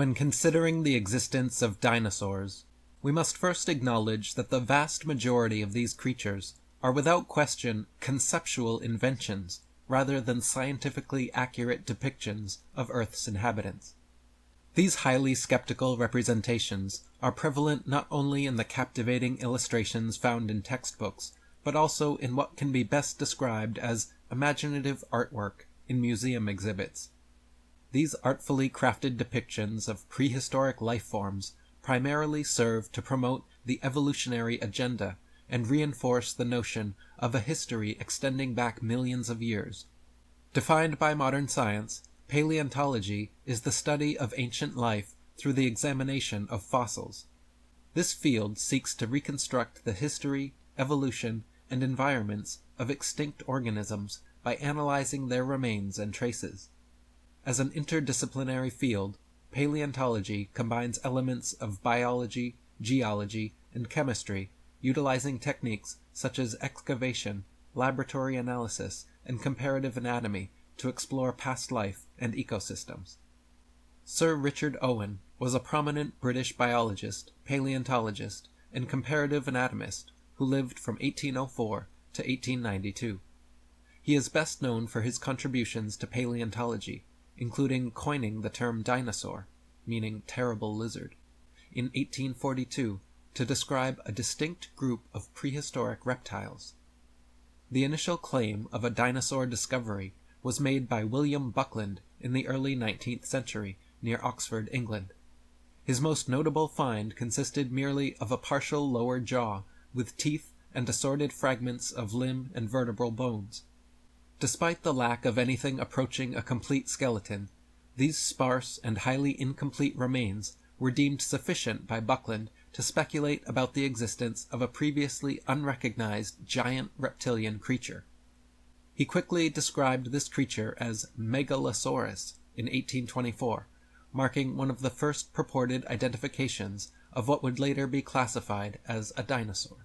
When considering the existence of dinosaurs, we must first acknowledge that the vast majority of these creatures are without question conceptual inventions rather than scientifically accurate depictions of Earth's inhabitants. These highly skeptical representations are prevalent not only in the captivating illustrations found in textbooks, but also in what can be best described as imaginative artwork in museum exhibits. These artfully crafted depictions of prehistoric life forms primarily serve to promote the evolutionary agenda and reinforce the notion of a history extending back millions of years. Defined by modern science, paleontology is the study of ancient life through the examination of fossils. This field seeks to reconstruct the history, evolution, and environments of extinct organisms by analyzing their remains and traces. As an interdisciplinary field, paleontology combines elements of biology, geology, and chemistry, utilizing techniques such as excavation, laboratory analysis, and comparative anatomy to explore past life and ecosystems. Sir Richard Owen was a prominent British biologist, paleontologist, and comparative anatomist who lived from 1804 to 1892. He is best known for his contributions to paleontology, including coining the term dinosaur, meaning terrible lizard, in 1842 to describe a distinct group of prehistoric reptiles. The initial claim of a dinosaur discovery was made by William Buckland in the early 19th century near Oxford, England. His most notable find consisted merely of a partial lower jaw with teeth and assorted fragments of limb and vertebral bones. Despite the lack of anything approaching a complete skeleton, these sparse and highly incomplete remains were deemed sufficient by Buckland to speculate about the existence of a previously unrecognized giant reptilian creature. He quickly described this creature as Megalosaurus in 1824, marking one of the first purported identifications of what would later be classified as a dinosaur.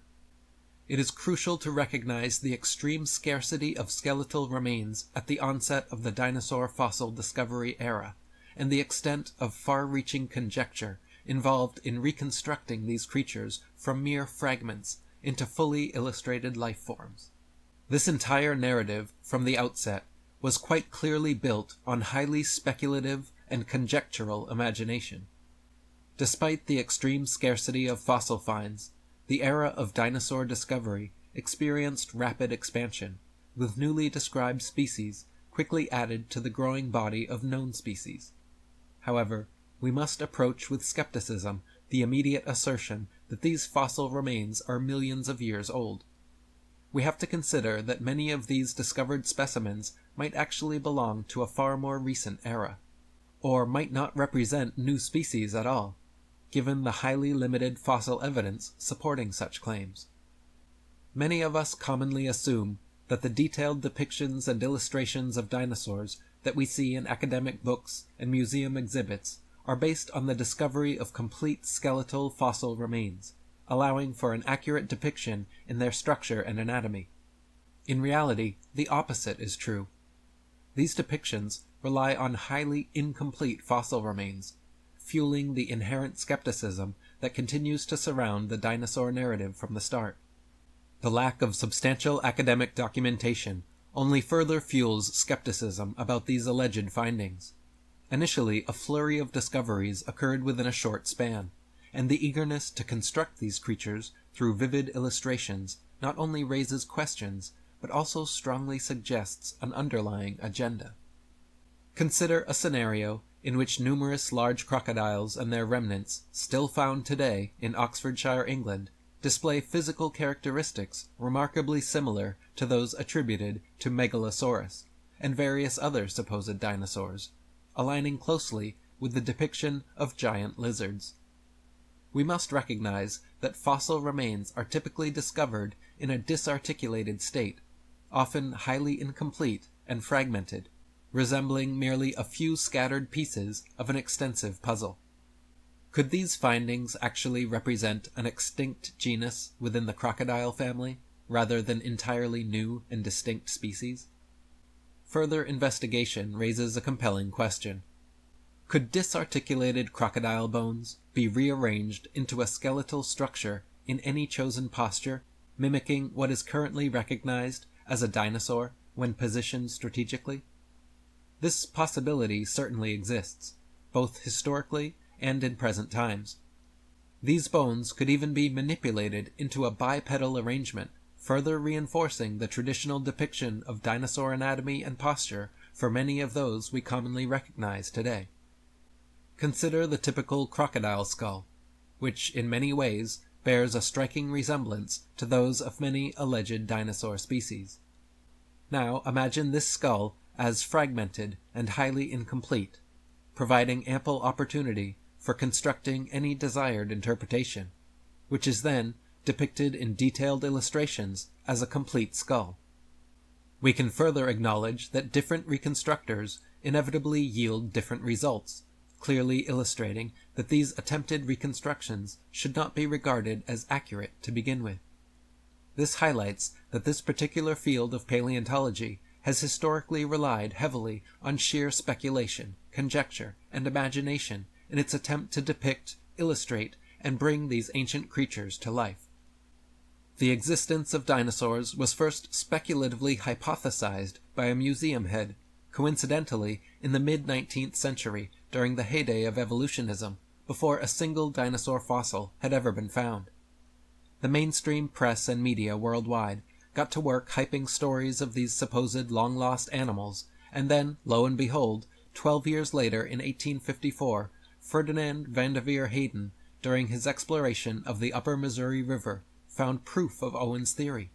It is crucial to recognize the extreme scarcity of skeletal remains at the onset of the dinosaur fossil discovery era, and the extent of far-reaching conjecture involved in reconstructing these creatures from mere fragments into fully illustrated life forms. This entire narrative, from the outset, was quite clearly built on highly speculative and conjectural imagination. Despite the extreme scarcity of fossil finds, the era of dinosaur discovery experienced rapid expansion, with newly described species quickly added to the growing body of known species. However, we must approach with skepticism the immediate assertion that these fossil remains are millions of years old. We have to consider that many of these discovered specimens might actually belong to a far more recent era, or might not represent new species at all, given the highly limited fossil evidence supporting such claims. Many of us commonly assume that the detailed depictions and illustrations of dinosaurs that we see in academic books and museum exhibits are based on the discovery of complete skeletal fossil remains, allowing for an accurate depiction in their structure and anatomy. In reality, the opposite is true. These depictions rely on highly incomplete fossil remains, fueling the inherent skepticism that continues to surround the dinosaur narrative from the start. The lack of substantial academic documentation only further fuels skepticism about these alleged findings. Initially, a flurry of discoveries occurred within a short span, and the eagerness to construct these creatures through vivid illustrations not only raises questions, but also strongly suggests an underlying agenda. Consider a scenario in which numerous large crocodiles and their remnants, still found today in Oxfordshire, England, display physical characteristics remarkably similar to those attributed to Megalosaurus and various other supposed dinosaurs, aligning closely with the depiction of giant lizards. We must recognize that fossil remains are typically discovered in a disarticulated state, often highly incomplete and fragmented, resembling merely a few scattered pieces of an extensive puzzle. Could these findings actually represent an extinct genus within the crocodile family, rather than entirely new and distinct species? Further investigation raises a compelling question. Could disarticulated crocodile bones be rearranged into a skeletal structure in any chosen posture, mimicking what is currently recognized as a dinosaur when positioned strategically? This possibility certainly exists, both historically and in present times. These bones could even be manipulated into a bipedal arrangement, further reinforcing the traditional depiction of dinosaur anatomy and posture for many of those we commonly recognize today. Consider the typical crocodile skull, which in many ways bears a striking resemblance to those of many alleged dinosaur species. Now imagine this skull as fragmented and highly incomplete, providing ample opportunity for constructing any desired interpretation, which is then depicted in detailed illustrations as a complete skull. We can further acknowledge that different reconstructors inevitably yield different results, clearly illustrating that these attempted reconstructions should not be regarded as accurate to begin with. This highlights that this particular field of paleontology has historically relied heavily on sheer speculation, conjecture, and imagination in its attempt to depict, illustrate, and bring these ancient creatures to life. The existence of dinosaurs was first speculatively hypothesized by a museum head, coincidentally in the mid-19th century during the heyday of evolutionism, before a single dinosaur fossil had ever been found. The mainstream press and media worldwide got to work hyping stories of these supposed long-lost animals, and then, lo and behold, 12 years later in 1854, Ferdinand Vanderveer Hayden, during his exploration of the upper Missouri River, found proof of Owen's theory.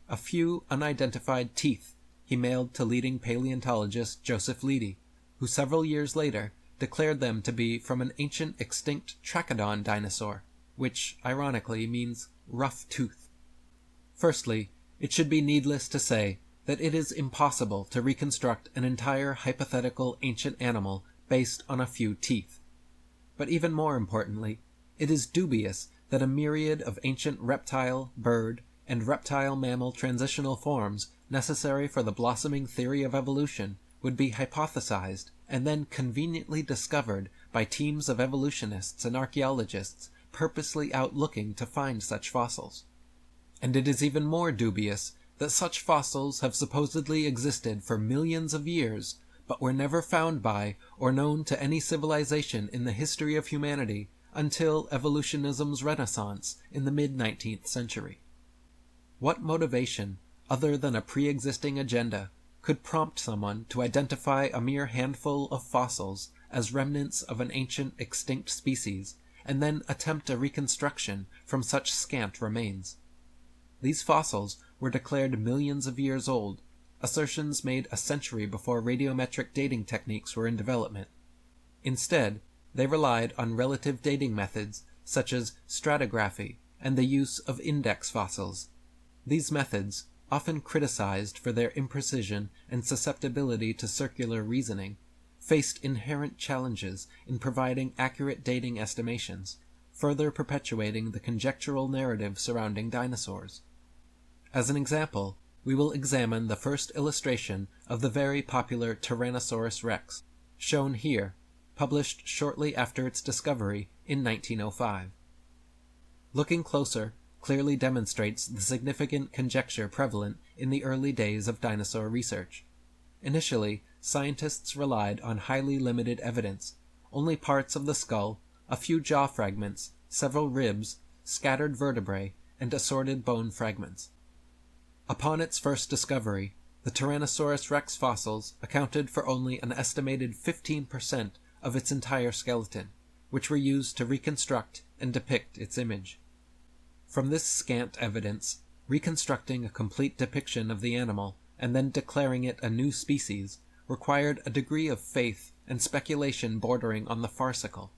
A few unidentified teeth he mailed to leading paleontologist Joseph Leidy, who several years later declared them to be from an ancient extinct Trachodon dinosaur, which, ironically, means rough tooth. Firstly, it should be needless to say that it is impossible to reconstruct an entire hypothetical ancient animal based on a few teeth. But even more importantly, it is dubious that a myriad of ancient reptile, bird, and reptile-mammal transitional forms necessary for the blossoming theory of evolution would be hypothesized and then conveniently discovered by teams of evolutionists and archaeologists purposely out looking to find such fossils. And it is even more dubious that such fossils have supposedly existed for millions of years, but were never found by or known to any civilization in the history of humanity until evolutionism's renaissance in the mid-19th century. What motivation, other than a pre-existing agenda, could prompt someone to identify a mere handful of fossils as remnants of an ancient extinct species, and then attempt a reconstruction from such scant remains? These fossils were declared millions of years old, assertions made a century before radiometric dating techniques were in development. Instead, they relied on relative dating methods such as stratigraphy and the use of index fossils. These methods, often criticized for their imprecision and susceptibility to circular reasoning, faced inherent challenges in providing accurate dating estimations, further perpetuating the conjectural narrative surrounding dinosaurs. As an example, we will examine the first illustration of the very popular Tyrannosaurus rex, shown here, published shortly after its discovery in 1905. Looking closer clearly demonstrates the significant conjecture prevalent in the early days of dinosaur research. Initially, scientists relied on highly limited evidence, only parts of the skull, a few jaw fragments, several ribs, scattered vertebrae, and assorted bone fragments. Upon its first discovery, the Tyrannosaurus rex fossils accounted for only an estimated 15% of its entire skeleton, which were used to reconstruct and depict its image. From this scant evidence, reconstructing a complete depiction of the animal and then declaring it a new species required a degree of faith and speculation bordering on the farcical.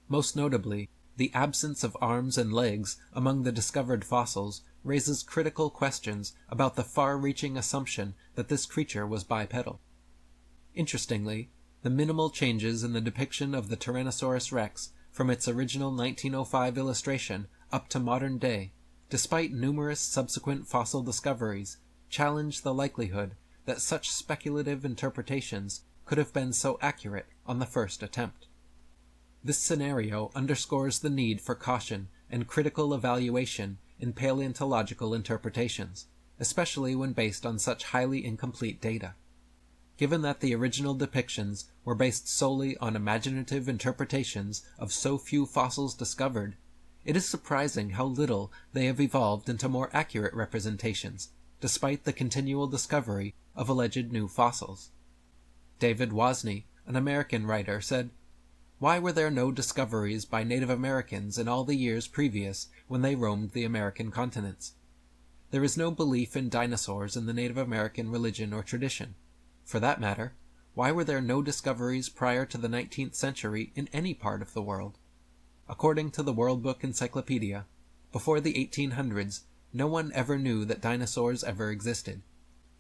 Most notably, the absence of arms and legs among the discovered fossils raises critical questions about the far-reaching assumption that this creature was bipedal. Interestingly, the minimal changes in the depiction of the Tyrannosaurus rex from its original 1905 illustration up to modern day, despite numerous subsequent fossil discoveries, challenge the likelihood that such speculative interpretations could have been so accurate on the first attempt. This scenario underscores the need for caution and critical evaluation in paleontological interpretations, especially when based on such highly incomplete data. Given that the original depictions were based solely on imaginative interpretations of so few fossils discovered, it is surprising how little they have evolved into more accurate representations, despite the continual discovery of alleged new fossils. David Wozni, an American writer, said, "Why were there no discoveries by Native Americans in all the years previous when they roamed the American continents? There is no belief in dinosaurs in the Native American religion or tradition. For that matter, why were there no discoveries prior to the 19th century in any part of the world? According to the World Book Encyclopedia, before the 1800s, no one ever knew that dinosaurs ever existed.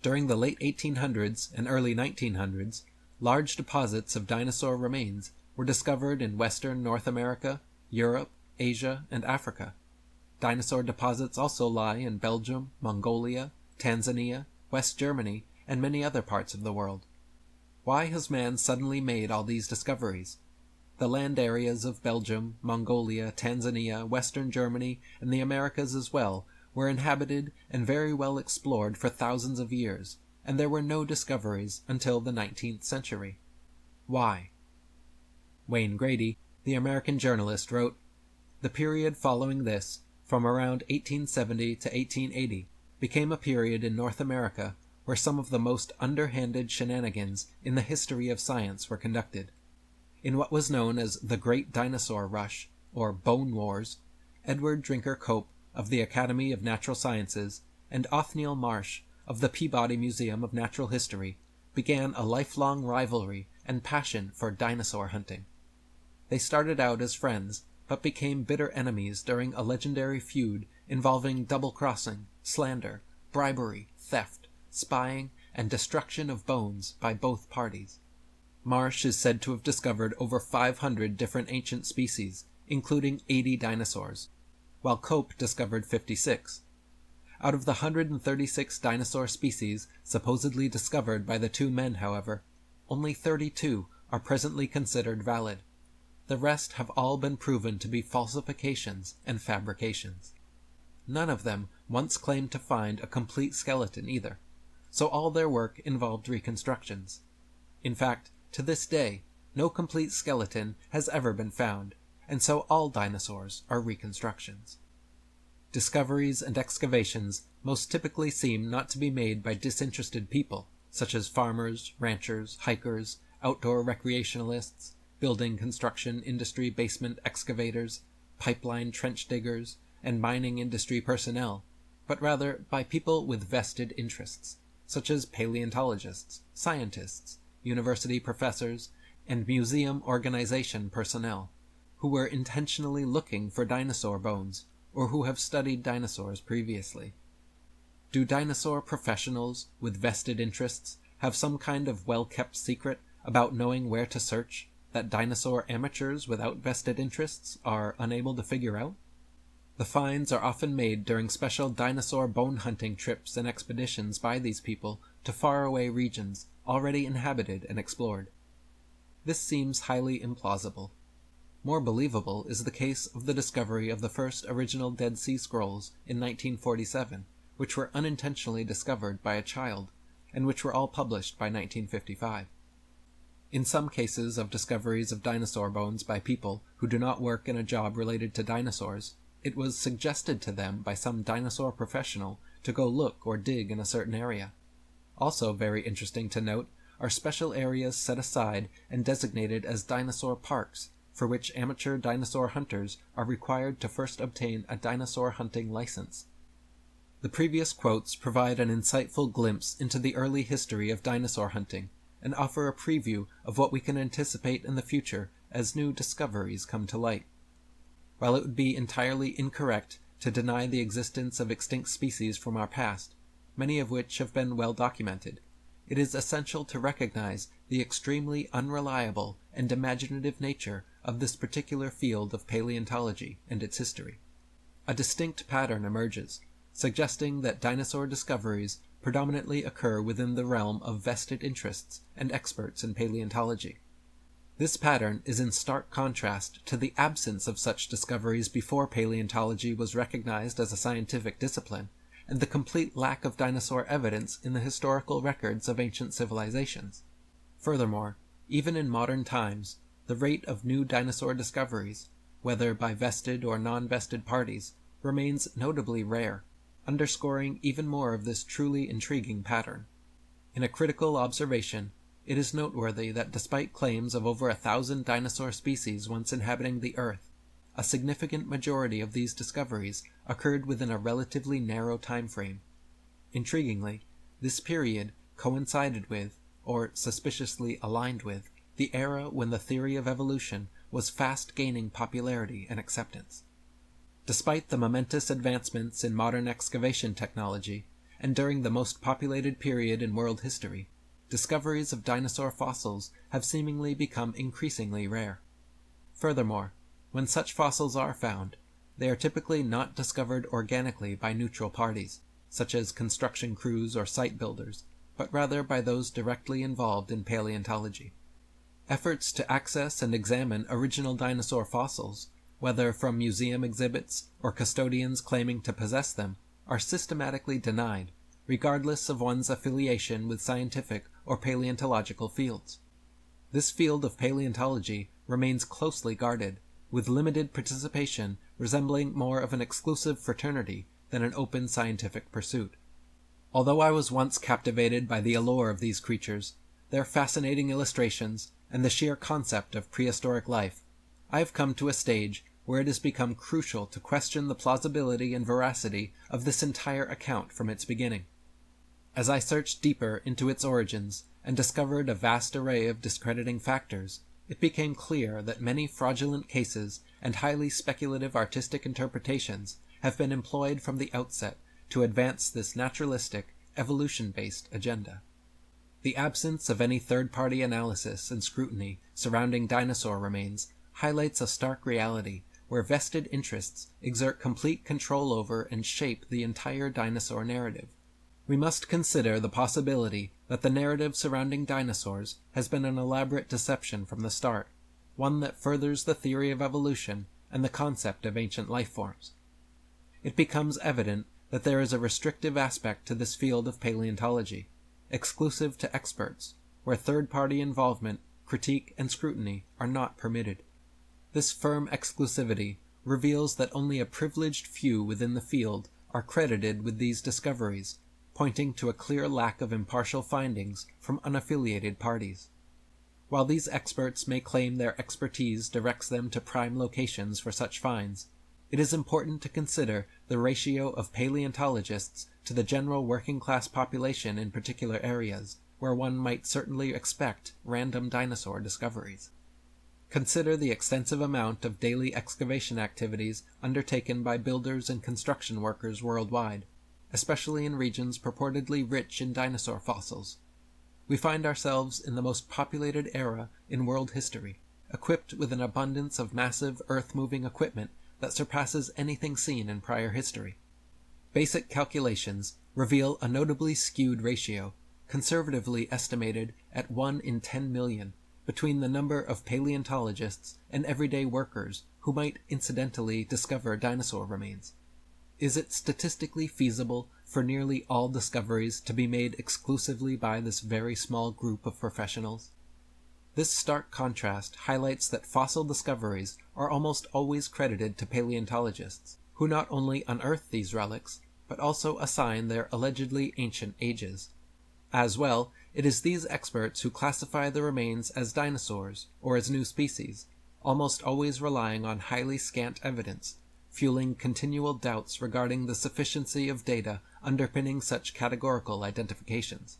During the late 1800s and early 1900s, large deposits of dinosaur remains were discovered in western North America, Europe, Asia, and Africa. Dinosaur deposits also lie in Belgium, Mongolia, Tanzania, West Germany, and many other parts of the world. Why has man suddenly made all these discoveries? The land areas of Belgium, Mongolia, Tanzania, Western Germany, and the Americas as well were inhabited and very well explored for thousands of years, and there were no discoveries until the 19th century. Why?" Wayne Grady, the American journalist, wrote, "The period following this, from around 1870 to 1880, became a period in North America where some of the most underhanded shenanigans in the history of science were conducted. In what was known as the Great Dinosaur Rush, or Bone Wars, Edward Drinker Cope of the Academy of Natural Sciences and Othniel Marsh of the Peabody Museum of Natural History began a lifelong rivalry and passion for dinosaur hunting. They started out as friends, but became bitter enemies during a legendary feud involving double-crossing, slander, bribery, theft, spying, and destruction of bones by both parties. Marsh is said to have discovered over 500 different ancient species, including 80 dinosaurs, while Cope discovered 56. Out of the 136 dinosaur species supposedly discovered by the two men, however, only 32 are presently considered valid. The rest have all been proven to be falsifications and fabrications. None of them once claimed to find a complete skeleton either, so all their work involved reconstructions. In fact, to this day, no complete skeleton has ever been found, and so all dinosaurs are reconstructions. Discoveries and excavations most typically seem not to be made by disinterested people, such as farmers, ranchers, hikers, outdoor recreationalists, building construction industry basement excavators, pipeline trench diggers, and mining industry personnel, but rather by people with vested interests, such as paleontologists, scientists, university professors, and museum organization personnel, who were intentionally looking for dinosaur bones, or who have studied dinosaurs previously. Do dinosaur professionals with vested interests have some kind of well-kept secret about knowing where to search that dinosaur amateurs without vested interests are unable to figure out? The finds are often made during special dinosaur bone hunting trips and expeditions by these people to faraway regions already inhabited and explored. This seems highly implausible. More believable is the case of the discovery of the first original Dead Sea Scrolls in 1947, which were unintentionally discovered by a child, and which were all published by 1955. In some cases of discoveries of dinosaur bones by people who do not work in a job related to dinosaurs, it was suggested to them by some dinosaur professional to go look or dig in a certain area. Also very interesting to note are special areas set aside and designated as dinosaur parks, for which amateur dinosaur hunters are required to first obtain a dinosaur hunting license. The previous quotes provide an insightful glimpse into the early history of dinosaur hunting, and offer a preview of what we can anticipate in the future as new discoveries come to light. While it would be entirely incorrect to deny the existence of extinct species from our past, many of which have been well documented, it is essential to recognize the extremely unreliable and imaginative nature of this particular field of paleontology and its history. A distinct pattern emerges, suggesting that dinosaur discoveries predominantly occur within the realm of vested interests and experts in paleontology. This pattern is in stark contrast to the absence of such discoveries before paleontology was recognized as a scientific discipline, and the complete lack of dinosaur evidence in the historical records of ancient civilizations. Furthermore, even in modern times, the rate of new dinosaur discoveries, whether by vested or non-vested parties, remains notably rare, underscoring even more of this truly intriguing pattern. In a critical observation, it is noteworthy that despite claims of over 1,000 dinosaur species once inhabiting the Earth, a significant majority of these discoveries occurred within a relatively narrow time frame. Intriguingly, this period coincided with, or suspiciously aligned with, the era when the theory of evolution was fast gaining popularity and acceptance. Despite the momentous advancements in modern excavation technology, and during the most populated period in world history, discoveries of dinosaur fossils have seemingly become increasingly rare. Furthermore, when such fossils are found, they are typically not discovered organically by neutral parties, such as construction crews or site builders, but rather by those directly involved in paleontology. Efforts to access and examine original dinosaur fossils, whether from museum exhibits or custodians claiming to possess them, are systematically denied, regardless of one's affiliation with scientific or paleontological fields. This field of paleontology remains closely guarded, with limited participation resembling more of an exclusive fraternity than an open scientific pursuit. Although I was once captivated by the allure of these creatures, their fascinating illustrations, and the sheer concept of prehistoric life, I have come to a stage where it has become crucial to question the plausibility and veracity of this entire account from its beginning. As I searched deeper into its origins and discovered a vast array of discrediting factors, it became clear that many fraudulent cases and highly speculative artistic interpretations have been employed from the outset to advance this naturalistic, evolution-based agenda. The absence of any third-party analysis and scrutiny surrounding dinosaur remains highlights a stark reality where vested interests exert complete control over and shape the entire dinosaur narrative. We must consider the possibility that the narrative surrounding dinosaurs has been an elaborate deception from the start, one that furthers the theory of evolution and the concept of ancient life forms. It becomes evident that there is a restrictive aspect to this field of paleontology, exclusive to experts, where third-party involvement, critique, and scrutiny are not permitted. This firm exclusivity reveals that only a privileged few within the field are credited with these discoveries, pointing to a clear lack of impartial findings from unaffiliated parties. While these experts may claim their expertise directs them to prime locations for such finds, it is important to consider the ratio of paleontologists to the general working-class population in particular areas, where one might certainly expect random dinosaur discoveries. Consider the extensive amount of daily excavation activities undertaken by builders and construction workers worldwide, especially in regions purportedly rich in dinosaur fossils. We find ourselves in the most populated era in world history, equipped with an abundance of massive earth-moving equipment that surpasses anything seen in prior history. Basic calculations reveal a notably skewed ratio, conservatively estimated at 1 in 10 million, between the number of paleontologists and everyday workers who might incidentally discover dinosaur remains. Is it statistically feasible for nearly all discoveries to be made exclusively by this very small group of professionals? This stark contrast highlights that fossil discoveries are almost always credited to paleontologists, who not only unearth these relics, but also assign their allegedly ancient ages. As well, it is these experts who classify the remains as dinosaurs or as new species, almost always relying on highly scant evidence, fueling continual doubts regarding the sufficiency of data underpinning such categorical identifications.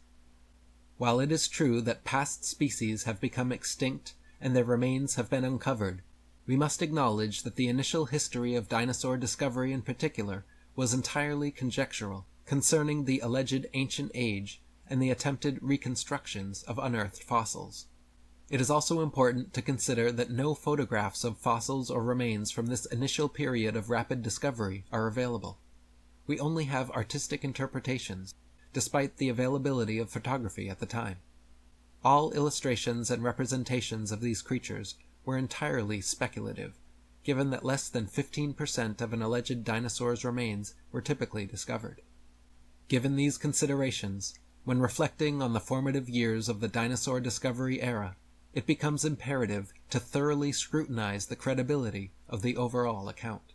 While it is true that past species have become extinct and their remains have been uncovered, we must acknowledge that the initial history of dinosaur discovery in particular was entirely conjectural concerning the alleged ancient age and the attempted reconstructions of unearthed fossils. It is also important to consider that no photographs of fossils or remains from this initial period of rapid discovery are available. We only have artistic interpretations, despite the availability of photography at the time. All illustrations and representations of these creatures were entirely speculative, given that less than 15% of an alleged dinosaur's remains were typically discovered. Given these considerations, when reflecting on the formative years of the dinosaur discovery era, it becomes imperative to thoroughly scrutinize the credibility of the overall account.